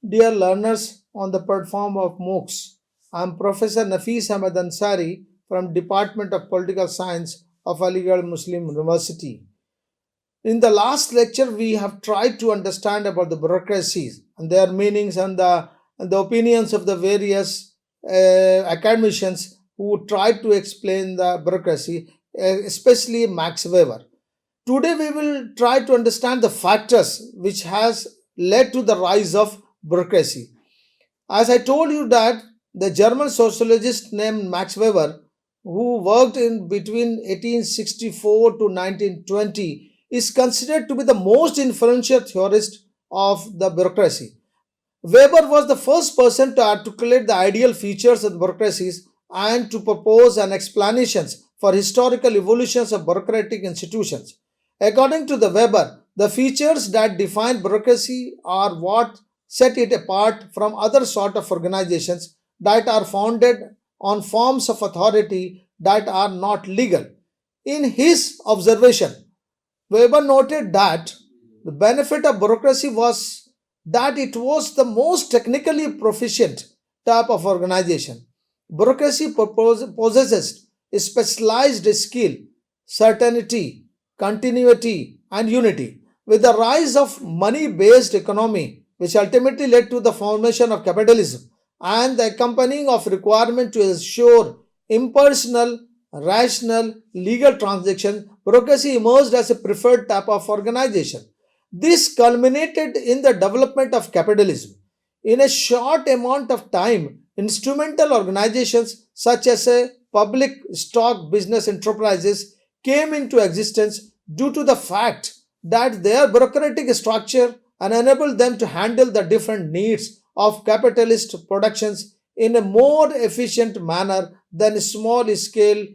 Dear learners on the platform of MOOCs, I am Professor Nafis Ahmed Ansari from Department of Political Science of Aligarh Muslim University. In the last lecture, we have tried to understand about the bureaucracies and their meanings and the opinions of the various academicians who tried to explain the bureaucracy, especially Max Weber. Today we will try to understand the factors which has led to the rise of bureaucracy. As I told you that the German sociologist named Max Weber, who worked in between 1864 to 1920, is considered to be the most influential theorist of the bureaucracy. Weber was the first person to articulate the ideal features of bureaucracies and to propose an explanations for historical evolutions of bureaucratic institutions. According to the Weber, the features that define bureaucracy are what set it apart from other sort of organizations that are founded on forms of authority that are not legal. In his observation, Weber noted that the benefit of bureaucracy was that it was the most technically proficient type of organization. Bureaucracy possesses a specialized skill, certainty, continuity, and unity. With the rise of money based economy, which ultimately led to the formation of capitalism and the accompanying of requirement to ensure impersonal, rational, legal transaction, bureaucracy emerged as a preferred type of organization. This culminated in the development of capitalism. In a short amount of time, instrumental organizations such as a public stock business enterprises came into existence due to the fact that their bureaucratic structure enabled them to handle the different needs of capitalist productions in a more efficient manner than small scale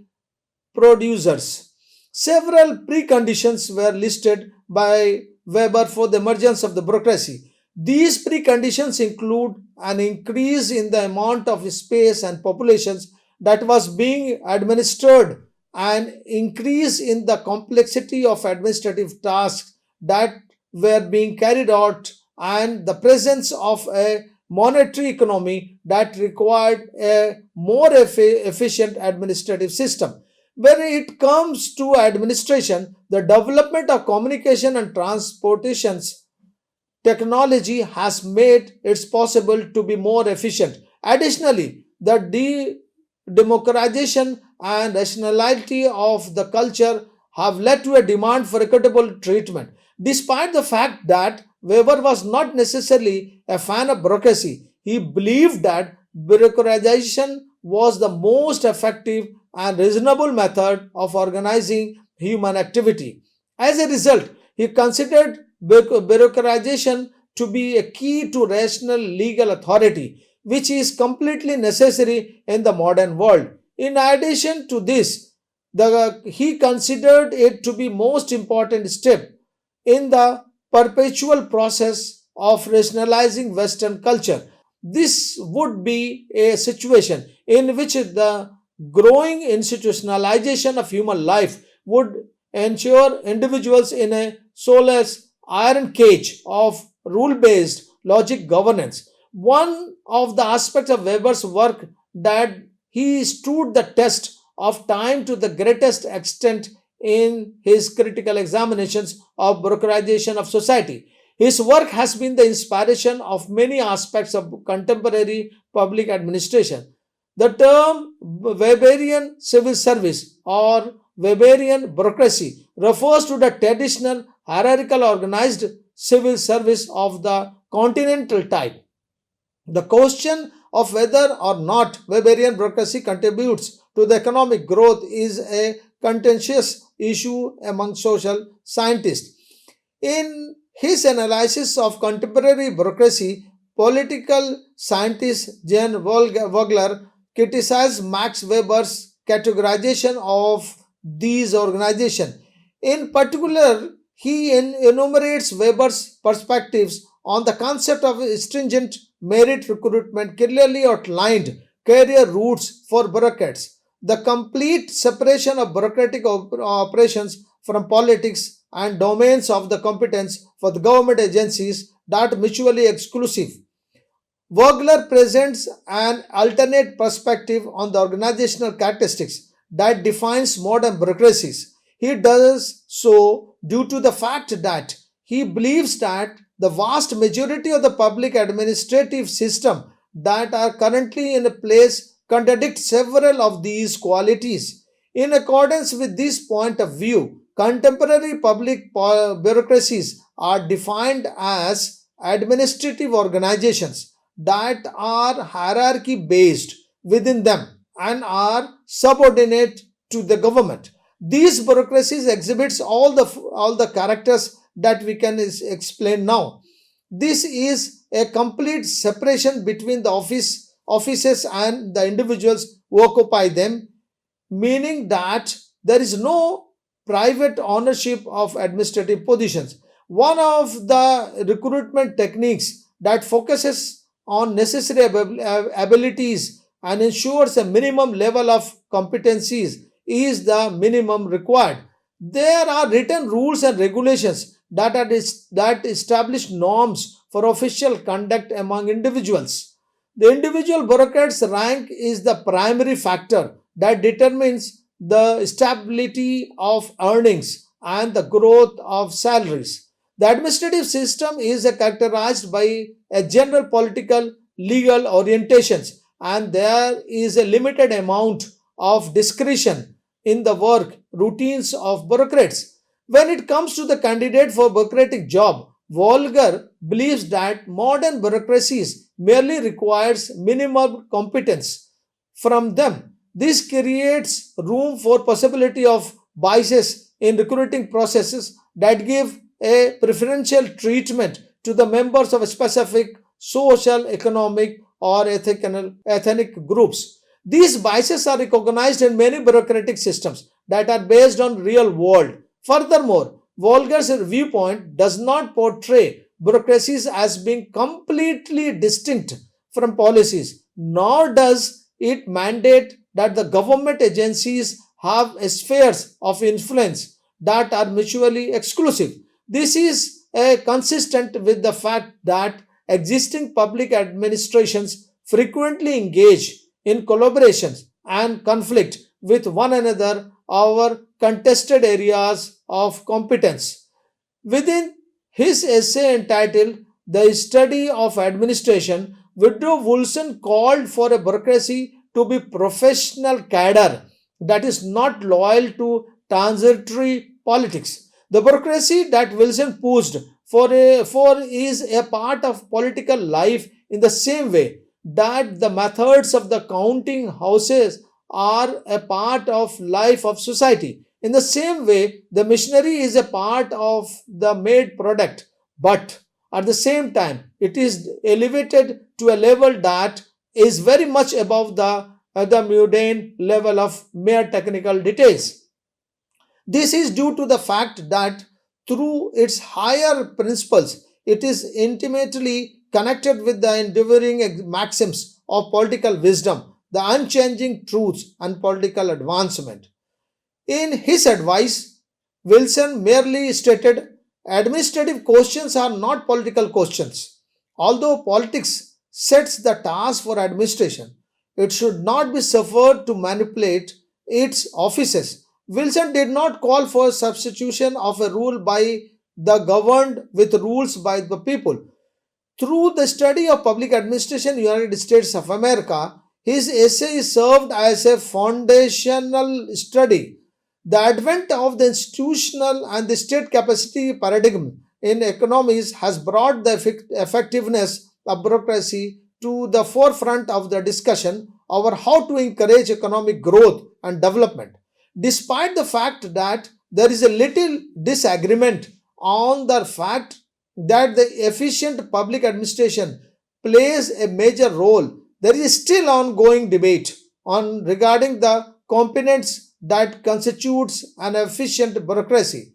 producers. Several preconditions were listed by Weber for the emergence of the bureaucracy. These preconditions include an increase in the amount of space and populations that was being administered, an increase in the complexity of administrative tasks that were being carried out, and the presence of a monetary economy that required a more efficient administrative system. When it comes to administration, the development of communication and transportations technology has made it possible to be more efficient. Additionally, the democratization and rationality of the culture have led to a demand for equitable treatment. Despite the fact that Weber was not necessarily a fan of bureaucracy, he believed that bureaucratization was the most effective and reasonable method of organizing human activity. As a result, he considered bureaucratization to be a key to rational legal authority, which is completely necessary in the modern world. In addition to this, he considered it to be most important step in the perpetual process of rationalizing Western culture. This would be a situation in which the growing institutionalization of human life would ensure individuals in a soulless iron cage of rule based logic governance. One of the aspects of Weber's work that he stood the test of time to the greatest extent in his critical examinations of bureaucratization of society. His work has been the inspiration of many aspects of contemporary public administration. The term Weberian civil service or Weberian bureaucracy refers to the traditional hierarchical organized civil service of the continental type. The question of whether or not Weberian bureaucracy contributes to the economic growth is a contentious issue among social scientists. In his analysis of contemporary bureaucracy, political scientist Jan Vogler criticized Max Weber's categorization of these organizations. In particular, he enumerates Weber's perspectives on the concept of stringent merit recruitment, clearly outlined career routes for bureaucrats, the complete separation of bureaucratic operations from politics, and domains of the competence for the government agencies that mutually exclusive. Vogler presents an alternate perspective on the organizational characteristics that defines modern bureaucracies. He does so due to the fact that he believes that the vast majority of the public administrative system that are currently in place contradict several of these qualities. In accordance with this point of view, contemporary public bureaucracies are defined as administrative organizations that are hierarchy based within them and are subordinate to the government. These bureaucracies exhibits all the characters that we can explain now. This is a complete separation between the offices and the individuals who occupy them, meaning that there is no private ownership of administrative positions. One of the recruitment techniques that focuses on necessary abilities and ensures a minimum level of competencies is the minimum required. There are written rules and regulations that establish norms for official conduct among individuals. The individual bureaucrat's rank is the primary factor that determines the stability of earnings and the growth of salaries. The administrative system is characterized by a general political legal orientations, and there is a limited amount of discretion in the work routines of bureaucrats. When it comes to the candidate for bureaucratic job, Volger believes that modern bureaucracies merely requires minimal competence from them. This creates room for possibility of biases in recruiting processes that give a preferential treatment to the members of a specific social, economic, or ethnic groups. These biases are recognized in many bureaucratic systems that are based on real world. Furthermore, Volger's viewpoint does not portray bureaucracies as being completely distinct from policies, nor does it mandate that the government agencies have spheres of influence that are mutually exclusive. This is consistent with the fact that existing public administrations frequently engage in collaborations and conflict with one another over contested areas of competence. Within his essay entitled The Study of Administration, Woodrow Wilson called for a bureaucracy to be professional cadre that is not loyal to transitory politics. The bureaucracy that Wilson pushed for is a part of political life in the same way that the methods of the counting houses are a part of life of society. In the same way, the machinery is a part of the made product, but at the same time, it is elevated to a level that is very much above the mundane level of mere technical details. This is due to the fact that through its higher principles, it is intimately connected with the enduring maxims of political wisdom, the unchanging truths, and political advancement. In his advice, Wilson merely stated administrative questions are not political questions. Although politics sets the task for administration, it should not be suffered to manipulate its offices. Wilson did not call for substitution of a rule by the governed with rules by the people. Through the study of public administration in the United States of America, his essay served as a foundational study. The advent of the institutional and the state capacity paradigm in economies has brought the effectiveness of bureaucracy to the forefront of the discussion over how to encourage economic growth and development. Despite the fact that there is a little disagreement on the fact that the efficient public administration plays a major role, there is still ongoing debate on regarding the components that constitutes an efficient bureaucracy.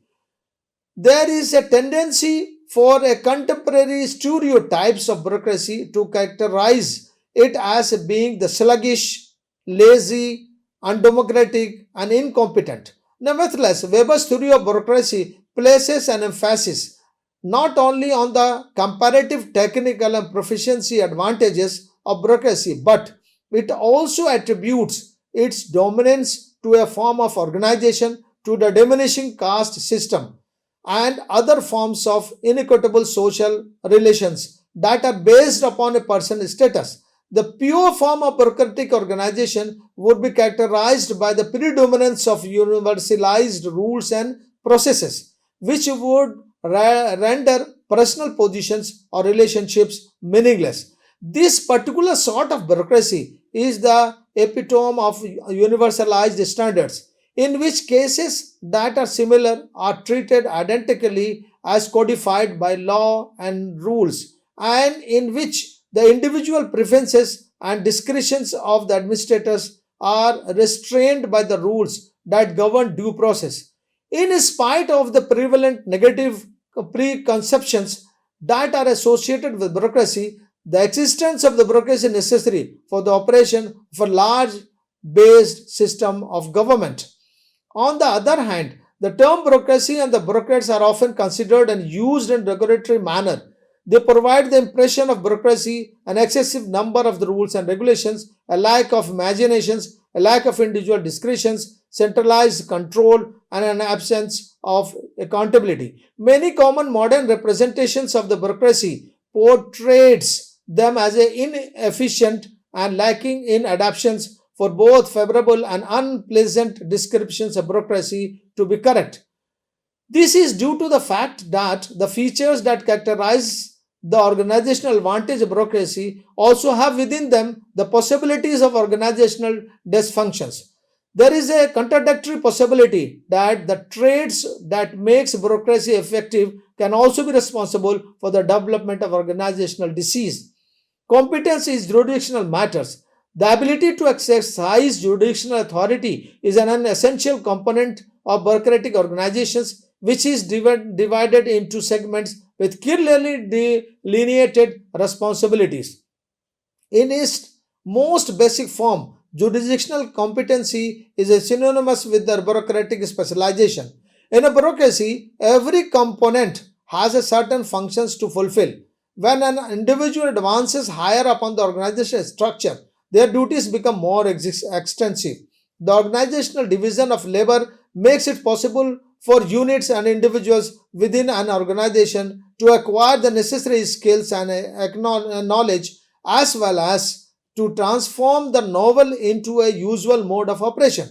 There is a tendency for a contemporary stereotypes of bureaucracy to characterize it as being the sluggish, lazy, undemocratic, and incompetent. Nevertheless, Weber's theory of bureaucracy places an emphasis not only on the comparative technical and proficiency advantages of bureaucracy, but it also attributes its dominance to a form of organization, to the diminishing caste system, and other forms of inequitable social relations that are based upon a person's status. The pure form of bureaucratic organization would be characterized by the predominance of universalized rules and processes, which would render personal positions or relationships meaningless. This particular sort of bureaucracy is the epitome of universalized standards, in which cases that are similar are treated identically as codified by law and rules, and in which the individual preferences and discretions of the administrators are restrained by the rules that govern due process. In spite of the prevalent negative preconceptions that are associated with bureaucracy, the existence of the bureaucracy is necessary for the operation of a large based system of government. On the other hand, the term bureaucracy and the bureaucrats are often considered and used in regulatory manner. They provide the impression of bureaucracy, an excessive number of the rules and regulations, a lack of imaginations, a lack of individual discretions, centralized control, and an absence of accountability. Many common modern representations of the bureaucracy portrays them as inefficient and lacking in adaptations for both favorable and unpleasant descriptions of bureaucracy to be correct. This is due to the fact that the features that characterize the organizational advantage of bureaucracy also have within them the possibilities of organizational dysfunctions. There is a contradictory possibility that the traits that makes bureaucracy effective can also be responsible for the development of organizational disease. Competence is jurisdictional matters. The ability to exercise jurisdictional authority is an essential component of bureaucratic organizations, which is divided into segments with clearly delineated responsibilities. In its most basic form, jurisdictional competency is a synonymous with the bureaucratic specialization. In a bureaucracy, every component has a certain functions to fulfill. When an individual advances higher upon the organizational structure, their duties become more extensive. The organizational division of labor makes it possible for units and individuals within an organization to acquire the necessary skills and knowledge, as well as to transform the novel into a usual mode of operation.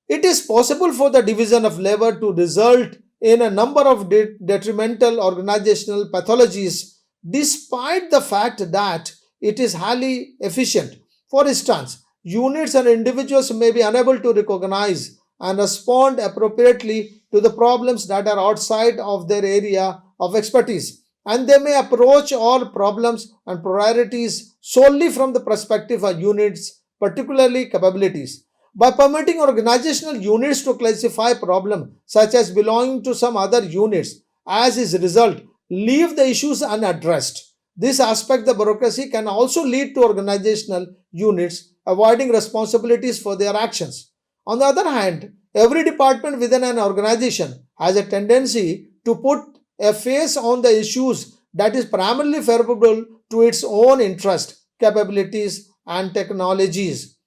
It is possible for the division of labor to result in a number of detrimental organizational pathologies despite the fact that it is highly efficient. For instance, units and individuals may be unable to recognize and respond appropriately to the problems that are outside of their area of expertise, and they may approach all problems and priorities solely from the perspective of units, particularly capabilities. By permitting organizational units to classify problems such as belonging to some other units, as is result, leave the issues unaddressed. This aspect of bureaucracy can also lead to organizational units avoiding responsibilities for their actions. On the other hand, every department within an organization has a tendency to put a face on the issues that is primarily favorable to its own interest, capabilities, and technologies.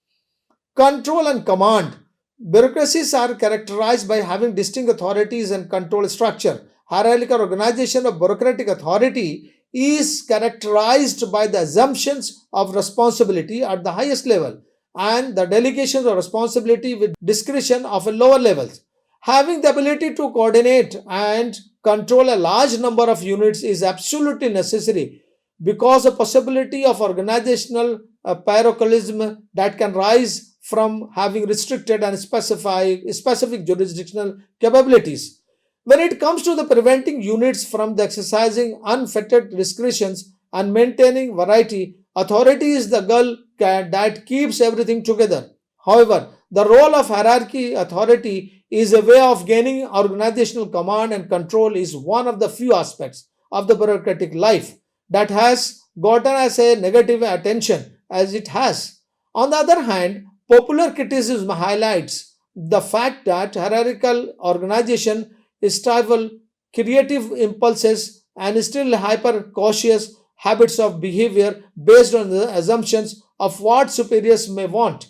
Control and command. Bureaucracies are characterized by having distinct authorities and control structure. Hierarchical organization of bureaucratic authority is characterized by the assumptions of responsibility at the highest level and the delegation of responsibility with discretion of a lower levels. Having the ability to coordinate and control a large number of units is absolutely necessary because the possibility of organizational parochialism that can rise from having restricted and specific jurisdictional capabilities. When it comes to the preventing units from the exercising unfettered discretions and maintaining variety, authority is the girl cat that keeps everything together. However, the role of hierarchy authority is a way of gaining organizational command and control is one of the few aspects of the bureaucratic life that has gotten as a negative attention as it has. On the other hand, popular criticism highlights the fact that hierarchical organization stifle creative impulses and still hyper cautious habits of behavior based on the assumptions of what superiors may want.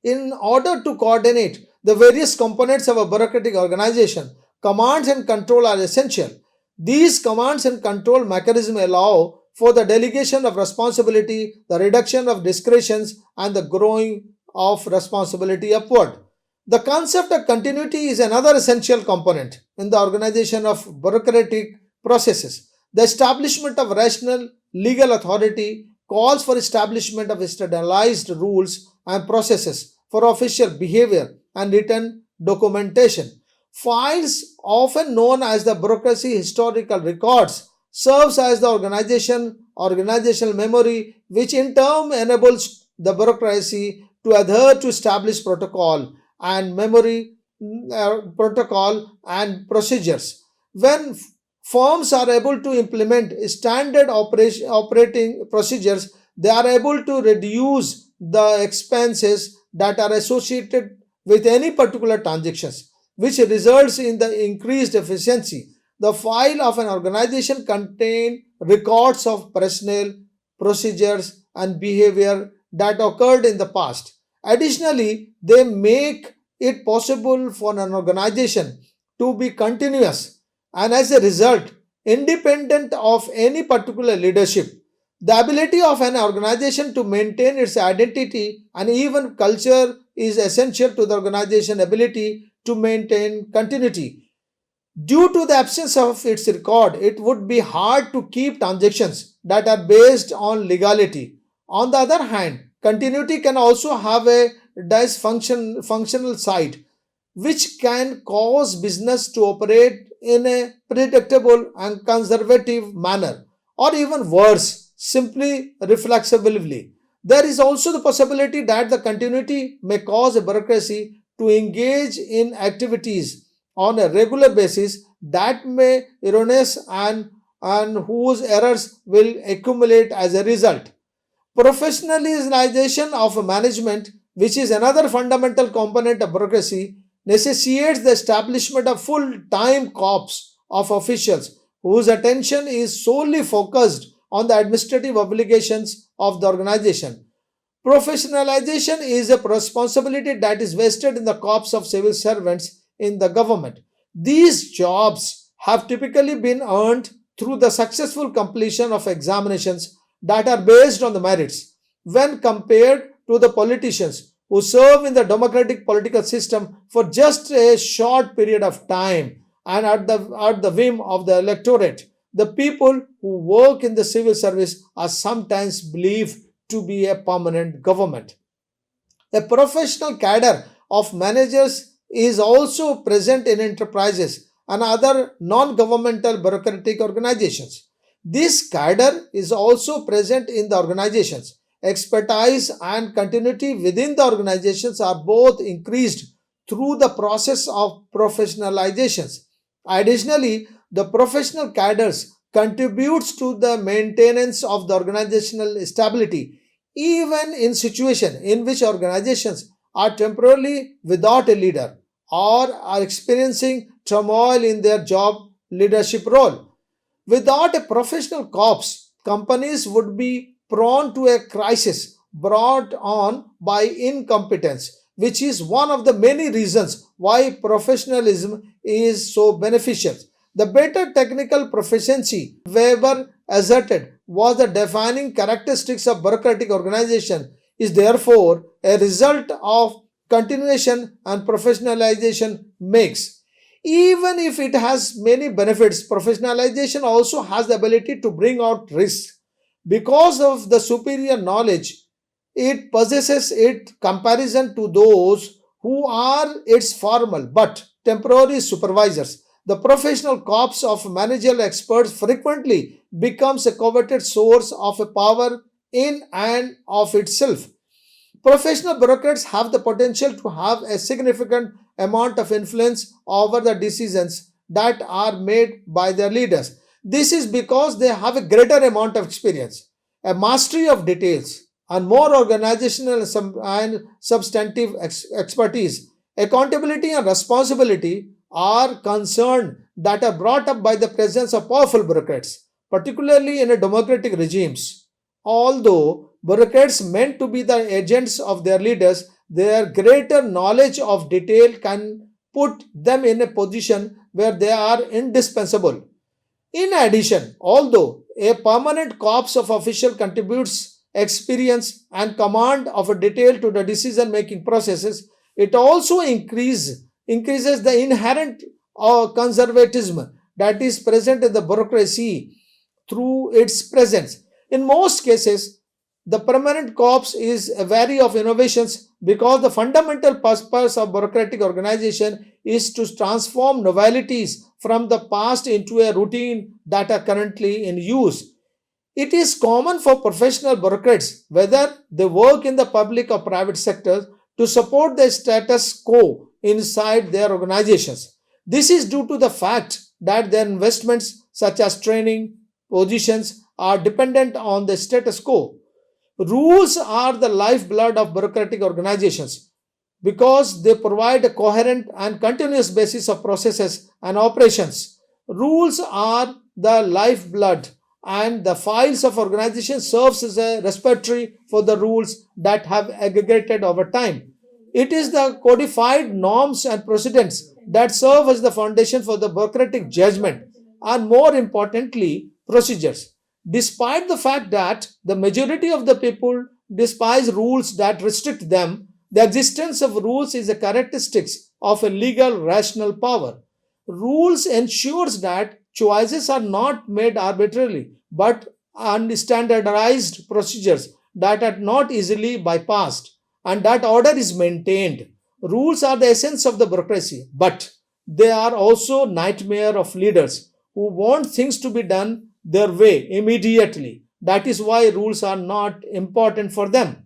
In order to coordinate the various components of a bureaucratic organization, commands and control are essential. These commands and control mechanisms allow for the delegation of responsibility, the reduction of discretions, and the growing of responsibility upward. The concept of continuity is another essential component in the organization of bureaucratic processes. The establishment of rational legal authority calls for establishment of standardized rules and processes for official behavior and written documentation. Files, often known as the bureaucracy historical records, serves as the organizational memory, which in turn enables the bureaucracy to adhere to established and memory protocol and procedures. When firms are able to implement standard operating procedures, they are able to reduce the expenses that are associated with any particular transactions, which results in the increased efficiency. The file of an organization contain records of personnel, procedures, and behavior that occurred in the past. Additionally, they make it possible for an organization to be continuous and, as a result, independent of any particular leadership. The ability of an organization to maintain its identity and even culture is essential to the organization ability to maintain continuity. Due to the absence of its record, it would be hard to keep transactions that are based on legality. On the other hand, continuity can also have a functional side, which can cause business to operate in a predictable and conservative manner, or even worse, simply reflexively. There is also the possibility that the continuity may cause a bureaucracy to engage in activities on a regular basis that may erroneous and whose errors will accumulate as a result. Professionalization of management, which is another fundamental component of bureaucracy, necessitates the establishment of full-time corps of officials whose attention is solely focused on the administrative obligations of the organization. Professionalization is a responsibility that is vested in the corps of civil servants in the government. These jobs have typically been earned through the successful completion of examinations that are based on the merits when compared to the politicians who serve in the democratic political system for just a short period of time and at the whim of the electorate. The people who work in the civil service are sometimes believed to be a permanent government. A professional cadre of managers is also present in enterprises and other non governmental bureaucratic organizations. This cadre is also present in the organizations. Expertise and continuity within the organizations are both increased through the process of professionalizations. Additionally, the professional cadres contributes to the maintenance of the organizational stability even in situations in which organizations are temporarily without a leader or are experiencing turmoil in their job leadership role. Without a professional corps, companies would be prone to a crisis brought on by incompetence, which is one of the many reasons why professionalism is so beneficial. The better technical proficiency, Weber asserted, was the defining characteristics of bureaucratic organization is therefore a result of continuation and professionalization makes. Even if it has many benefits, professionalization also has the ability to bring out risks. Because of the superior knowledge it possesses in comparison to those who are its formal but temporary supervisors. The professional corps of managerial experts frequently becomes a coveted source of a power in and of itself. Professional bureaucrats have the potential to have a significant amount of influence over the decisions that are made by their leaders. This is because they have a greater amount of experience, a mastery of details, and more organizational and substantive expertise. Accountability and responsibility are concerned that are brought up by the presence of powerful bureaucrats, particularly in a democratic regimes. Although bureaucrats meant to be the agents of their leaders, their greater knowledge of detail can put them in a position where they are indispensable. In addition, although a permanent corps of officials contributes experience and command of a detail to the decision making processes, it also increases the inherent conservatism that is present in the bureaucracy through its presence. In most cases, the permanent corps is a vary of innovations because the fundamental purpose of bureaucratic organization is to transform novelities from the past into a routine that are currently in use. It is common for professional bureaucrats, whether they work in the public or private sectors, to support the status quo inside their organizations. This is due to the fact that their investments, such as training, positions, are dependent on the status quo. Rules are the lifeblood of bureaucratic organizations because they provide a coherent and continuous basis of processes and operations. Rules are the lifeblood and the files of organization serves as a repository for the rules that have aggregated over time. It is the codified norms and precedents that serve as the foundation for the bureaucratic judgment and, more importantly, procedures. Despite the fact that the majority of the people despise rules that restrict them, the existence of rules is a characteristic of a legal rational power. Rules ensures that choices are not made arbitrarily but on standardized procedures that are not easily bypassed and that order is maintained. Rules are the essence of the bureaucracy, but they are also nightmare of leaders who want things to be done their way immediately. That is why rules are not important for them.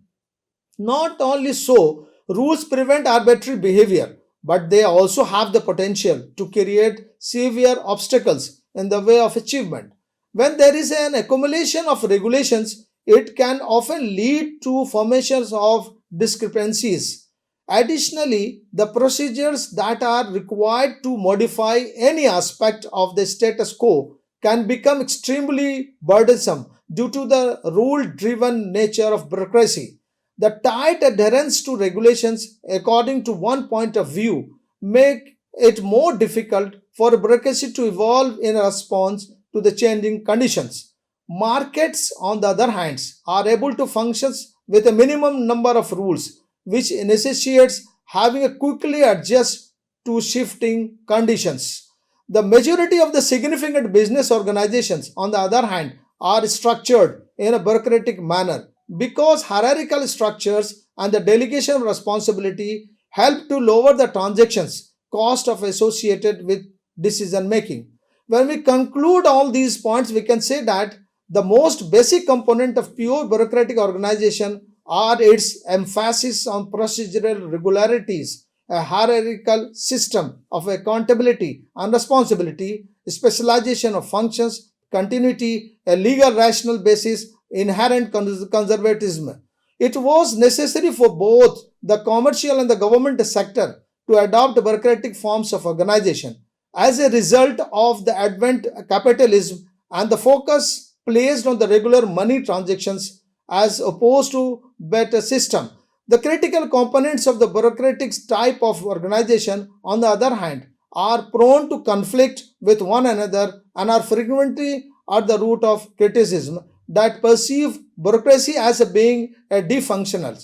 Not only so, rules prevent arbitrary behavior, but they also have the potential to create severe obstacles in the way of achievement. When there is an accumulation of regulations, it can often lead to formations of discrepancies. Additionally, the procedures that are required to modify any aspect of the status quo can become extremely burdensome due to the rule driven nature of bureaucracy. The tight adherence to regulations, according to one point of view, make it more difficult for bureaucracy to evolve in response to the changing conditions. Markets, on the other hand, are able to function with a minimum number of rules, which necessitates having a quickly adjust to shifting conditions. The majority of the significant business organizations, on the other hand, are structured in a bureaucratic manner because hierarchical structures and the delegation of responsibility help to lower the transactions cost of associated with decision making. When we conclude all these points, we can say that the most basic component of pure bureaucratic organization are its emphasis on procedural regularities, a hierarchical system of accountability and responsibility, specialization of functions, continuity, a legal rational basis, inherent conservatism. It was necessary for both the commercial and the government sector to adopt bureaucratic forms of organization. As a result of the advent of capitalism and the focus placed on the regular money transactions as opposed to better system, the critical components of the bureaucratic type of organization, on the other hand, are prone to conflict with one another and are frequently at the root of criticism that perceive bureaucracy as a being a dysfunctional.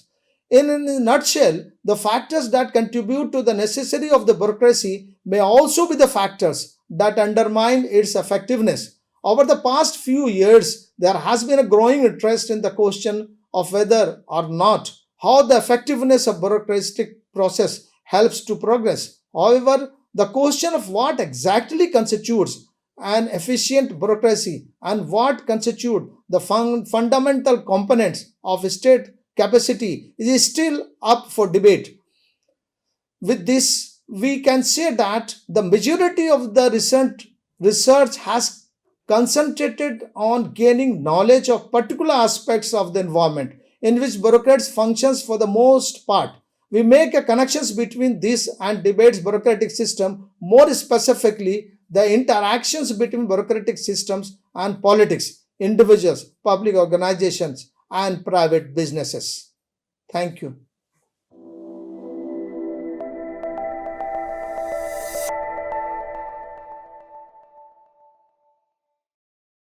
In a nutshell, the factors that contribute to the necessity of the bureaucracy may also be the factors that undermine its effectiveness. Over the past few years, there has been a growing interest in the question of whether or not how the effectiveness of bureaucratic process helps to progress. However, the question of what exactly constitutes an efficient bureaucracy and what constitute the fundamental components of state capacity is still up for debate. With this, we can say that the majority of the recent research has concentrated on gaining knowledge of particular aspects of the environment in which bureaucrats functions for the most part. We make a connections between this and debates bureaucratic system, more specifically the interactions between bureaucratic systems and politics, individuals, public organizations, and private businesses. Thank you.